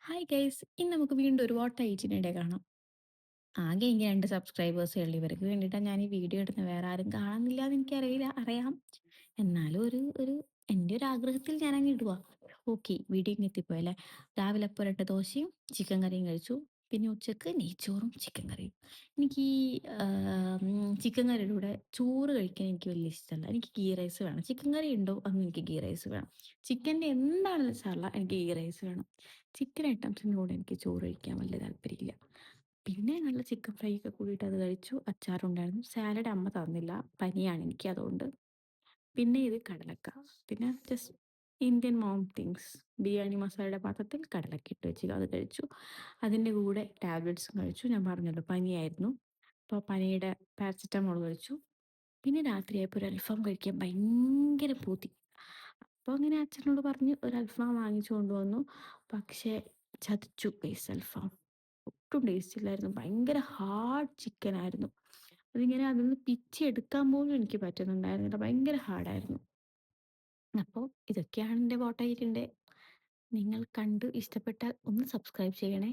Hi guys, ഇന്ന് നമുക്ക് വീണ്ടും ഒരു വോട്ട് ഐറ്റിനിടെ കാണാം. ആകെ എനിക്ക് 2 സബ്സ്ക്രൈബേഴ്സേ ഉള്ളൂ. ഇവർക്ക് വേണ്ടിയിട്ടാണ് ഞാൻ ഈ വീഡിയോ ഇടുന്നത്. വേറെ ആരും കാണുന്നില്ല എന്ന് എനിക്കറിയില്ല, അറിയാം. എന്നാലും ഒരു എൻ്റെ ഒരു ആഗ്രഹത്തിൽ ഞാനങ്ങ് ഇടുക. ഓക്കെ, വീഡിയോ ഇങ്ങ് എത്തിപ്പോയല്ലേ. രാവിലെ അപ്പോൾ 2 ദോശയും ചിക്കൻ കറിയും കഴിച്ചു. പിന്നെ ഉച്ചക്ക് നെയ്ച്ചോറും ചിക്കൻ കറിയും. എനിക്ക് ഈ ചിക്കൻ കറിയുടെ കൂടെ ചോറ് കഴിക്കാൻ എനിക്ക് വലിയ ഇഷ്ടമല്ല. എനിക്ക് ഗീ റൈസ് വേണം. ചിക്കൻ കറി ഉണ്ടോ അന്ന് എനിക്ക് ഗീ റൈസ് വേണം. ചിക്കൻ്റെ എന്താണെന്ന് വെച്ചാൽ എനിക്ക് ഗീ റൈസ് വേണം. ചിക്കൻ ഐറ്റംസിൻ്റെ കൂടെ എനിക്ക് ചോറ് കഴിക്കാൻ വലിയ താല്പര്യമില്ല. പിന്നെ നല്ല ചിക്കൻ ഫ്രൈ ഒക്കെ കൂടിയിട്ട് അത് കഴിച്ചു. അച്ചാറുണ്ടായിരുന്നു. സാലഡ് അമ്മ തന്നില്ല, പനിയാണ് എനിക്ക്, അതുകൊണ്ട്. പിന്നെ ഇത് കടലക്ക. പിന്നെ just Indian mom things. Biryani മസാലയുടെ പാത്രത്തിൽ കടലക്ക ഇട്ട് വെച്ച് അത് കഴിച്ചു. അതിൻ്റെ കൂടെ ടാബ്ലറ്റ്സും കഴിച്ചു. ഞാൻ പറഞ്ഞല്ലോ പനിയായിരുന്നു. അപ്പോൾ പനിയുടെ പാരസെറ്റമോൾ കഴിച്ചു. പിന്നെ രാത്രിയായപ്പോൾ ഒരു അൽഫാം കഴിക്കാൻ ഭയങ്കര പൂതി. അപ്പോൾ അങ്ങനെ അച്ഛനോട് പറഞ്ഞ് ഒരു അൽഫാം വാങ്ങിച്ചു കൊണ്ടുവന്നു. പക്ഷേ ചതിച്ചു ഗൈസ്, അൽഫാം ഒട്ടും ടേസ്റ്റ് ഇല്ലായിരുന്നു. ഭയങ്കര ഹാർഡ് ചിക്കൻ ആയിരുന്നു. അതിങ്ങനെ അതിൽ നിന്ന് പിച്ചെടുക്കാൻ പോലും എനിക്ക് പറ്റുന്നുണ്ടായിരുന്നില്ല. ഭയങ്കര ഹാർഡായിരുന്നു. അപ്പോൾ ഇതൊക്കെയാണ് എൻ്റെ ബോട്ടായിട്ടിൻ്റെ. നിങ്ങൾ കണ്ട് ഇഷ്ടപ്പെട്ടാൽ ഒന്ന് സബ്സ്ക്രൈബ് ചെയ്യണേ.